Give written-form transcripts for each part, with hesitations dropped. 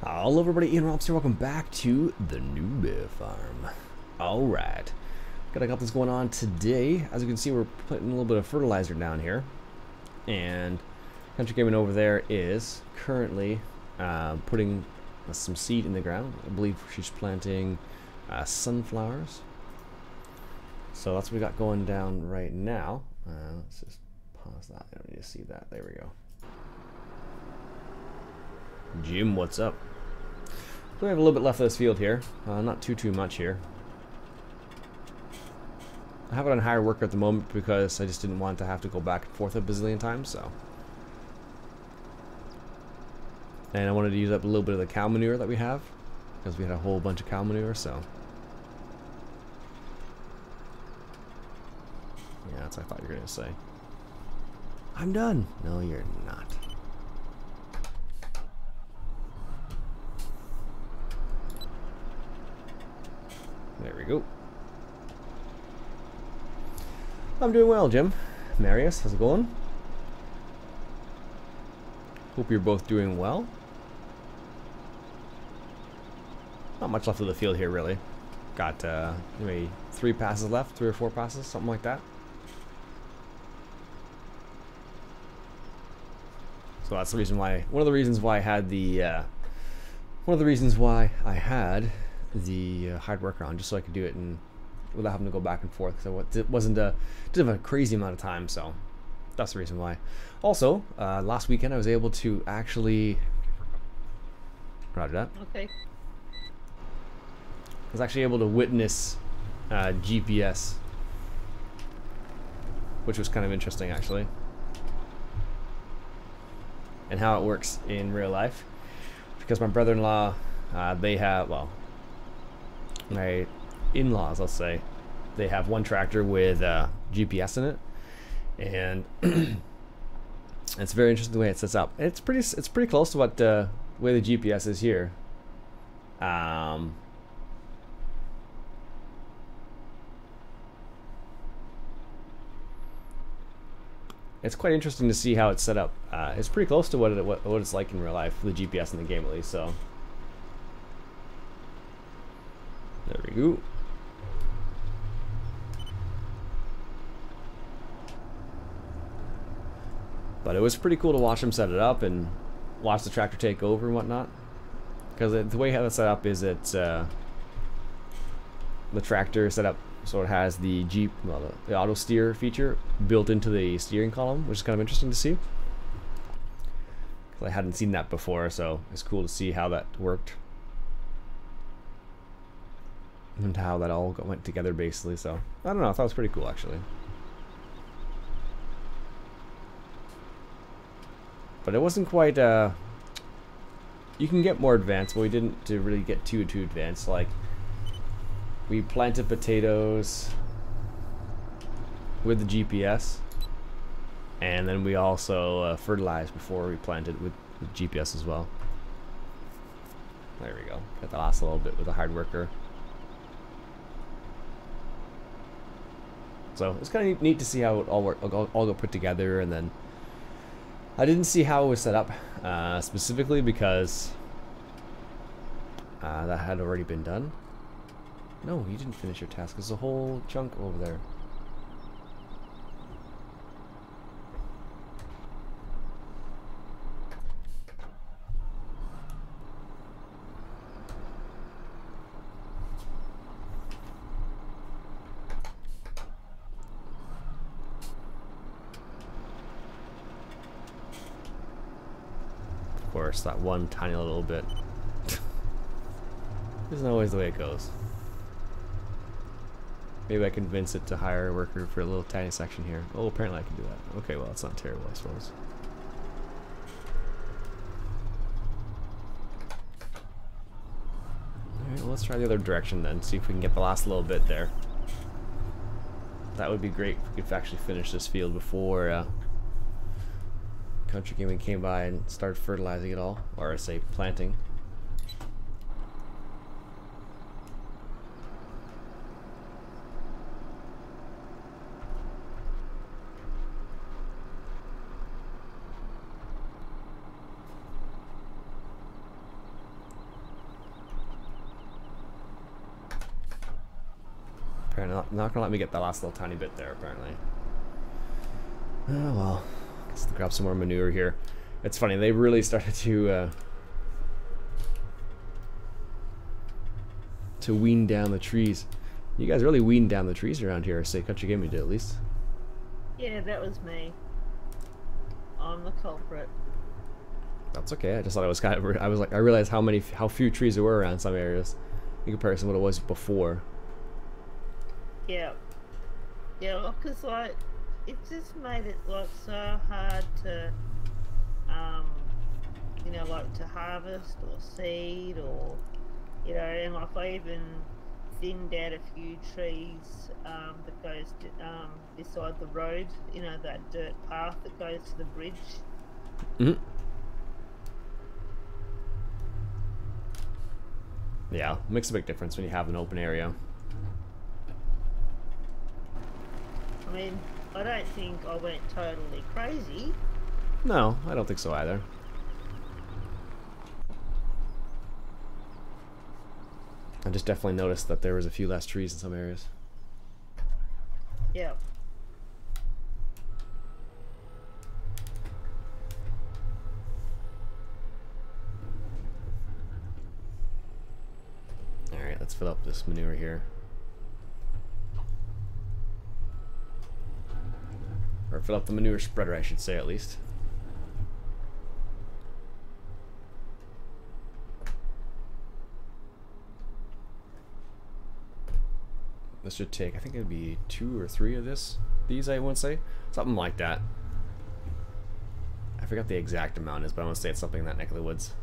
Hello everybody, Iain Robson here. Welcome back to the Newbie farm. Alright, got a couple things going on today. As you can see, we're putting a little bit of fertilizer down here. And Country Gaming over there is currently putting some seed in the ground. I believe she's planting sunflowers. So that's what we got going down right now. Let's just pause that. I don't need to see that. There we go. Jim, what's up? So we have a little bit left of this field here. Not too much here. I have it on higher worker at the moment because I just didn't want to have to go back and forth a bazillion times, so. And I wanted to use up a little bit of the cow manure that we have because we had a whole bunch of cow manure, so. Yeah, that's what I thought you were going to say. I'm done. No, you're not. There we go. I'm doing well, Jim. Marius, how's it going? Hope you're both doing well. Not much left of the field here, really. Got maybe 3 passes left, 3 or 4 passes, something like that. So that's the reason why. One of the reasons why I had the. Hard worker on, just so I could do it and without having to go back and forth, because it didn't have a crazy amount of time, so that's the reason why. Also, last weekend I was able to actually Roger that. Okay. I was actually able to witness GPS, which was kind of interesting actually, and how it works in real life, because my brother-in-law, they have, well, my in-laws, let's say, they have one tractor with GPS in it, and it's very interesting the way it sets up. It's pretty close to what the way the GPS is here. It's quite interesting to see how it's set up. It's pretty close to what it's like in real life, the GPS in the game at least. So. There we go. But it was pretty cool to watch them set it up and watch the tractor take over and whatnot. Because the way how it's set up is it's the tractor set up so it has the the auto steer feature built into the steering column, which is kind of interesting to see. Because I hadn't seen that before, so it's cool to see how that worked. And how that all went together basically, so I don't know, I thought it was pretty cool actually. But it wasn't quite you can get more advanced, but we didn't really get too advanced. Like, we planted potatoes with the GPS, and then we also fertilized before we planted with GPS as well. There we go, got the last little bit with the hard worker. So it's kind of neat to see how it all got put together, and then I didn't see how it was set up specifically because that had already been done. No, you didn't finish your task. There's a whole chunk over there. Of course, that one tiny little bit isn't always the way it goes. Maybe I convince it to hire a worker for a little tiny section here. Oh, apparently I can do that. Okay, well, it's not terrible, I suppose. Alright, well, let's try the other direction then, see if we can get the last little bit there. That would be great if we could actually finish this field before Country Gaming came by and started fertilizing it all, or I say planting. not gonna let me get that last little tiny bit there, apparently. Oh well. Let's grab some more manure here. It's funny, they really started to wean down the trees. You guys really weaned down the trees around here, say Kachigami did at least. Yeah, that was me. I'm the culprit. That's okay. I just thought it was kind of. I realized how few trees there were around some areas, in comparison to what it was before. Yeah. Yeah, because like it just made it like so hard to, you know, like to harvest or seed or, you know, and like I even thinned out a few trees that goes to, beside the road. You know, that dirt path that goes to the bridge. Mm-hmm. Yeah, makes a big difference when you have an open area. I mean, I don't think I went totally crazy. No, I don't think so either. I just definitely noticed that there was a few less trees in some areas. Yeah. Alright, let's fill up this manure here. Or fill up the manure spreader, I should say, at least. This should take, I think it'd be 2 or 3 of these, I want to say. Something like that. I forgot the exact amount is, but I want to say it's something in that neck of the woods.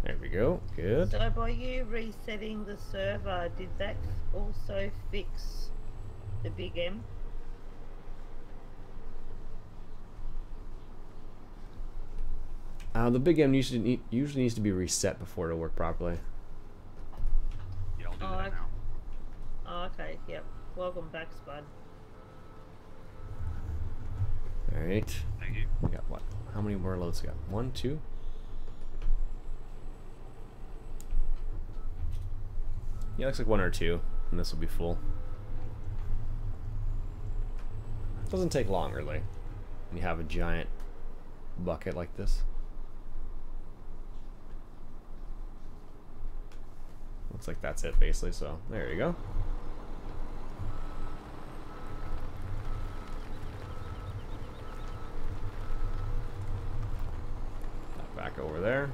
There we go. Good. So by you resetting the server, did that also fix the big M? The big M usually needs to be reset before it'll work properly. Yeah, I'll do that now. Oh, okay. Yep. Welcome back, Spud. Alright. Thank you. We got what? How many more loads we got? 1, 2? Yeah, looks like 1 or 2, and this will be full. Doesn't take long, really, when you have a giant bucket like this. Looks like that's it, basically, so there you go. That back over there.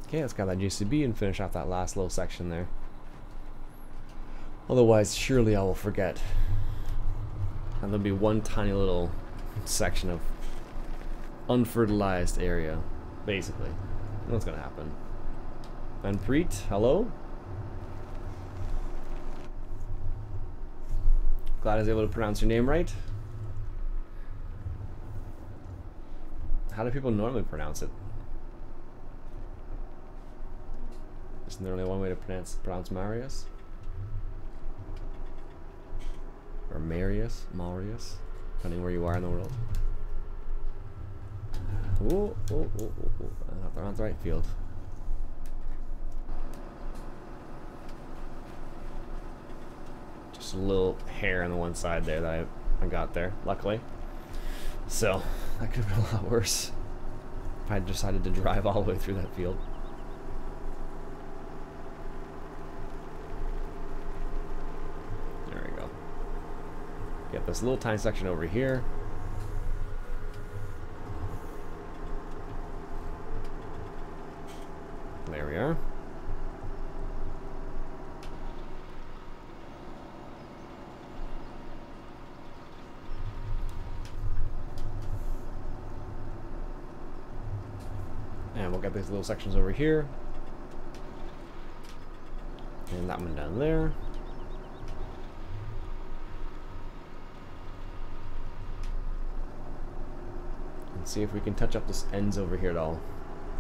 Okay, let's grab that GCB and finish off that last little section there. Otherwise, surely I will forget. And there'll be one tiny little section of unfertilized area, basically. What's gonna happen? Manpreet, hello? Glad I was able to pronounce your name right. How do people normally pronounce it? Isn't there only one way to pronounce Marius? Or Marius? Marius? Depending where you are in the world. Ooh, ooh, ooh, ooh, ooh. I thought they're on the right field. Just a little hair on the one side there that I got there, luckily. So, that could have been a lot worse if I decided to drive all the way through that field. Get this little tiny section over here. There we are. And we'll get these little sections over here. And that one down there. See if we can touch up this ends over here at all.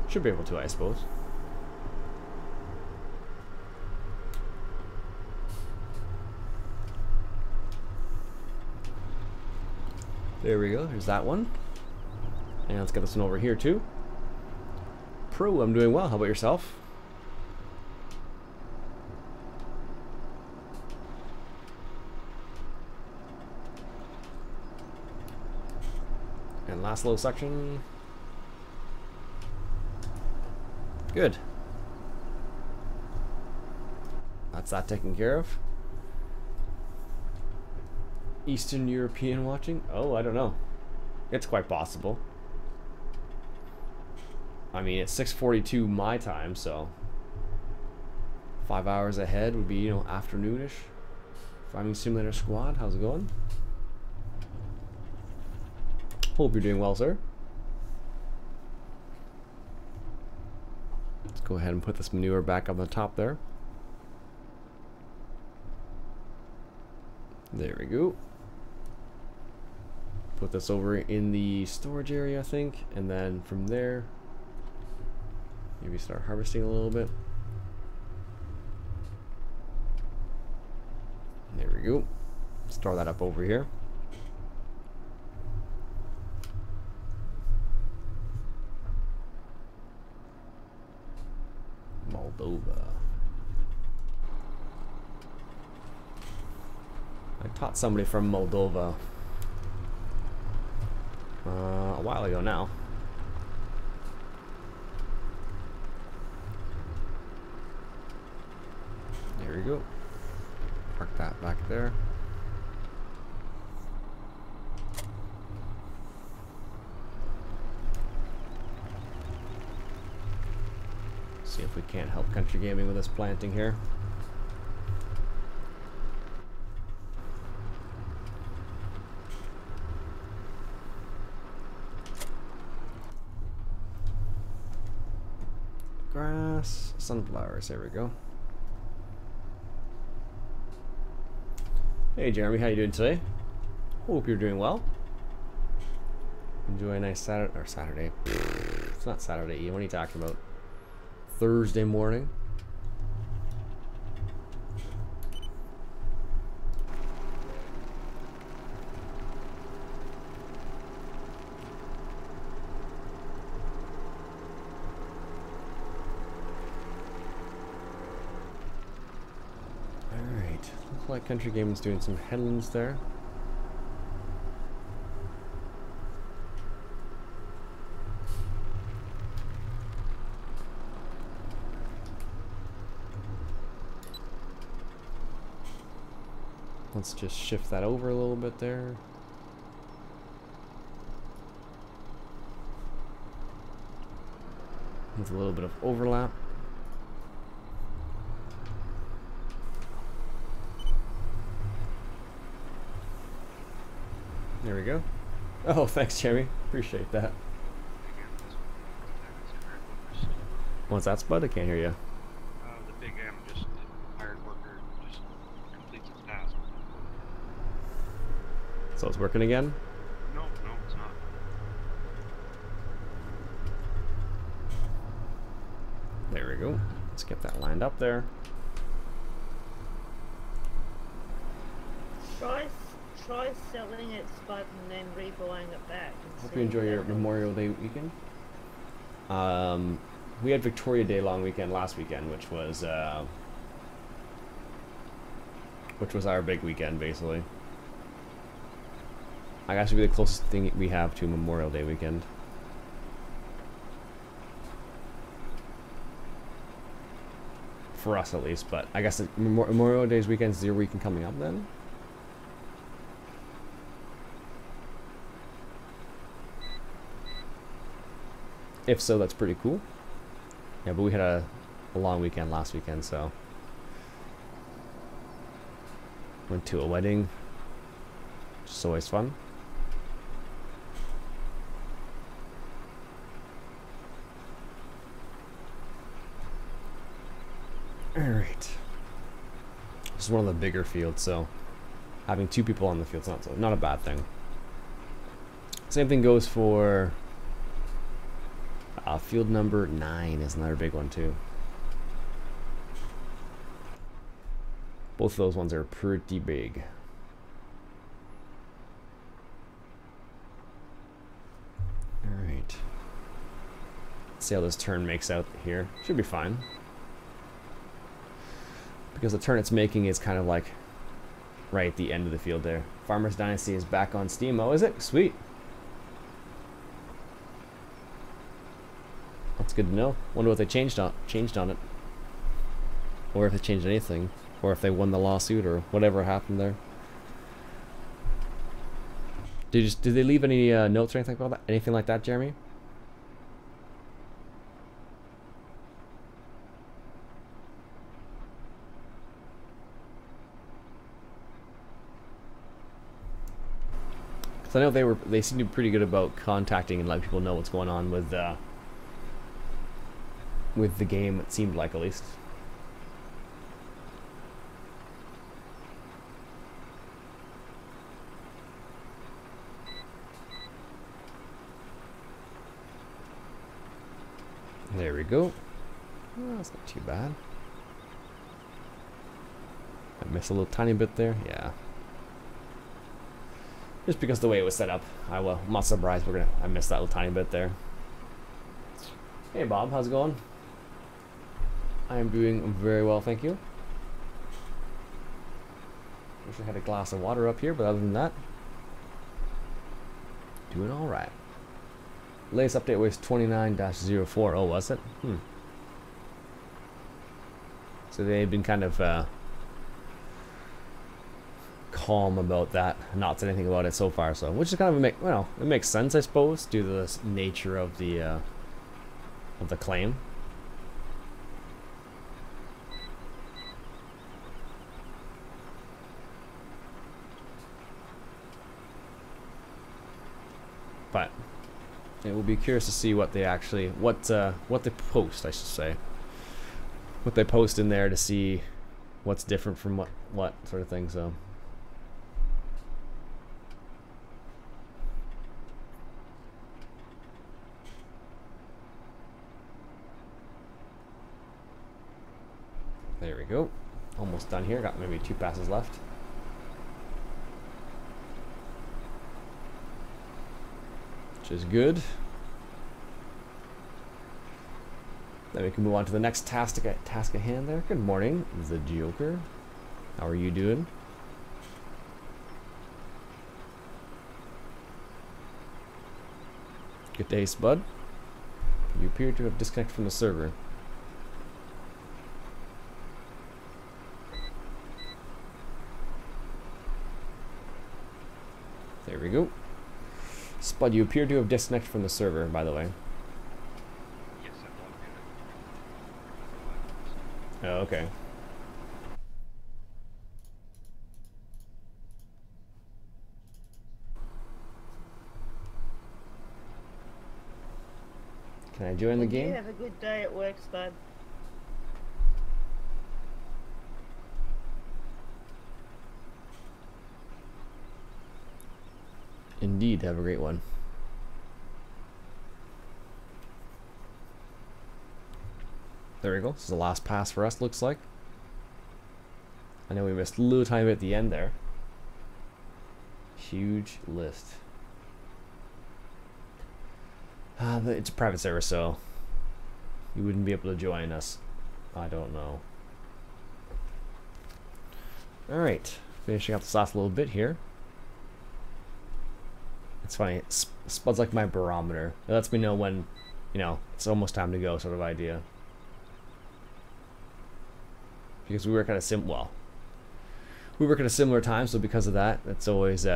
Should be able to, I suppose. There we go. Here's that one. And let's get this one over here too. Pro, I'm doing well. How about yourself? And last little section. Good. That's that taken care of. Eastern European watching? Oh, I don't know. It's quite possible. I mean, it's 6:42 my time, so 5 hours ahead would be, you know, afternoonish. Farming Simulator Squad, how's it going? Hope you're doing well, sir. Let's go ahead and put this manure back on the top there. There we go. Put this over in the storage area, I think, and then from there, maybe start harvesting a little bit. There we go. Store that up over here. Moldova. I taught somebody from Moldova a while ago now. There we go. Park that back there. See if we can't help Country Gaming with this planting here. Grass, sunflowers, there we go. Hey Jeremy, how you doing today? Hope you're doing well. Enjoy a nice Saturday. It's not Saturday, Ian. What are you talking about? Thursday morning. Alright, looks like Country Gaming's doing some headlands there. Let's just shift that over a little bit there. With a little bit of overlap. There we go. Oh, thanks, Jeremy. Appreciate that. What's that, Spud? I can't hear you. The big M just hired worker just completes its task. So it's working again? No, it's not. There we go. Let's get that lined up there. Try selling it, Spud, and then rebuying it back. Hope you enjoy your Memorial Day weekend. We had Victoria Day long weekend last weekend, which was our big weekend, basically. I guess it would be the closest thing we have to Memorial Day weekend. For us, at least. But I guess Memorial Day's weekend is your weekend coming up then? If so, that's pretty cool. Yeah, but we had a long weekend last weekend, so went to a wedding, which is always fun. Alright. This is one of the bigger fields, so having two people on the field is not a bad thing. Same thing goes for field number 9 is another big one too. Both of those ones are pretty big. See how this turn makes out here. Should be fine. Because the turn it's making is kind of like right at the end of the field there. Farmer's Dynasty is back on Steam. Oh, is it? Sweet. That's good to know. Wonder what they changed on it. Or if they changed anything. Or if they won the lawsuit or whatever happened there. Did they leave any notes or anything about that? Anything like that, Jeremy? Because I know they seem to be pretty good about contacting and letting people know what's going on with the game. It seemed like, at least. There we go. Oh, that's not too bad. I missed a little tiny bit there. Yeah. Just because the way it was set up. I'm not surprised I missed that little tiny bit there. Hey Bob, how's it going? I am doing very well, thank you. Wish I had a glass of water up here, but other than that, doing alright. Latest update was 29-04. Oh, was it? So they've been kind of calm about that, not said anything about it so far. So, which is kind of it makes sense, I suppose, due to the nature of the claim. But it will be curious to see what they actually what they post, I should say. What they post in there to see what's different from what sort of thing. So there we go. Almost done here. Got maybe 2 passes left. Which is good. Then we can move on to the next task at hand there. Good morning, the Joker. How are you doing? Good day, Spud. You appear to have disconnected from the server. There we go. Spud, you appear to have disconnected from the server, by the way. Yes, I Oh, okay. Can I join the game? Have a good day at work, Spud. Indeed, have a great one. There we go. This is the last pass for us, looks like. I know we missed a little tiny bit at the end there. Huge list. It's a private server, so you wouldn't be able to join us. I don't know. Alright, finishing up this last little bit here. It's funny, Spud's like my barometer. It lets me know when, it's almost time to go, sort of idea. Because we work at a we work at a similar time, so because of that, it's always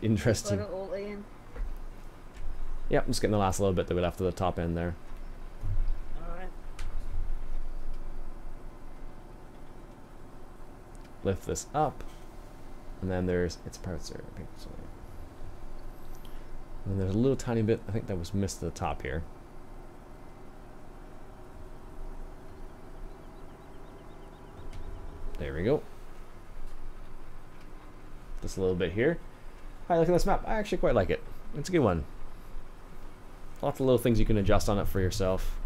interesting. Got it all, Iain? Yep, I'm just getting the last little bit that we left at the top end there. Alright. Lift this up. And then it's private server. And then there's a little tiny bit, I think that was missed at the top here. There we go. Just a little bit here. Alright, look at this map. I actually quite like it. It's a good one. Lots of little things you can adjust on it for yourself.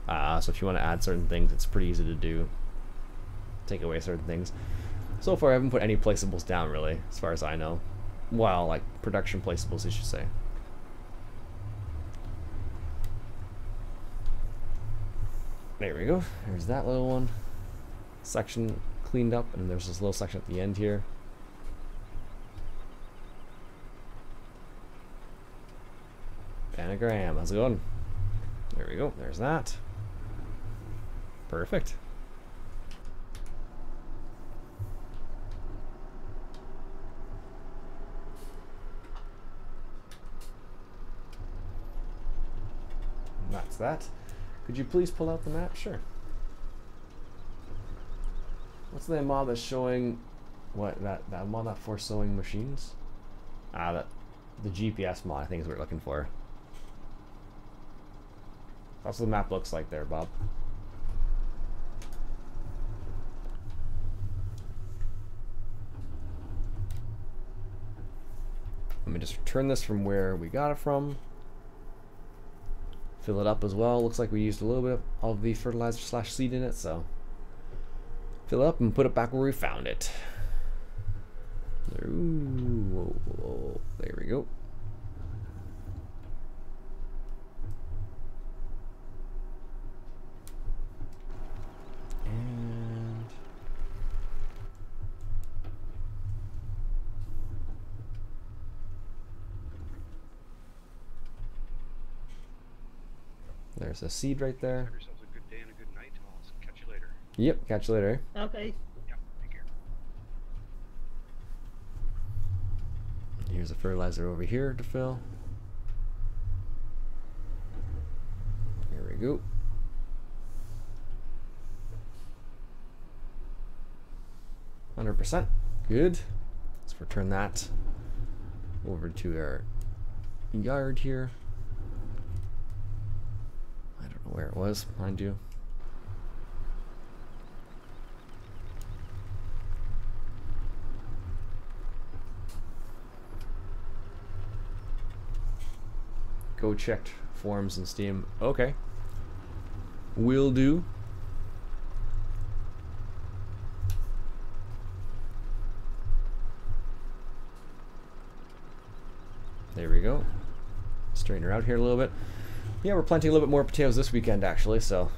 So if you want to add certain things, it's pretty easy to do. Take away certain things. So far I haven't put any placeables down really, as far as I know. Well, like production placeables, I should say. There we go. There's that little one. Section cleaned up, and there's this little section at the end here. Panagram, how's it going? There we go, there's that. Perfect. And that's that. Could you please pull out the map? Sure. What's the mod that's showing what that mod that for sewing machines? Ah, the GPS mod I think is what we're looking for. That's what the map looks like there, Bob. Let me just return this from where we got it from. Fill it up as well. Looks like we used a little bit of the fertilizer slash seed in it, so fill it up and put it back where we found it. Ooh, there we go. And there's a seed right there. Have yourselves a good day and a good night. I'll catch you later. Yep, catch you later. Okay. Yeah, take care. Here's a fertilizer over here to fill. Here we go. 100%. Good. Let's return that over to our yard here. I don't know where it was, mind you. Go checked forums in Steam. Okay. Will do. There we go. Straighten her out here a little bit. Yeah, we're planting a little bit more potatoes this weekend actually, so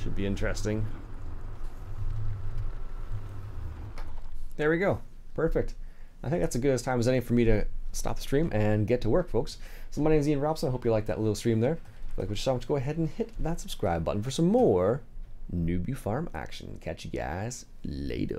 should be interesting. There we go. Perfect. I think that's as good as time as any for me to stop the stream and get to work, folks. So my name is Iain Robson. I hope you liked that little stream there. If you like what you saw, go ahead and hit that subscribe button for some more Newbie Farm action. Catch you guys later.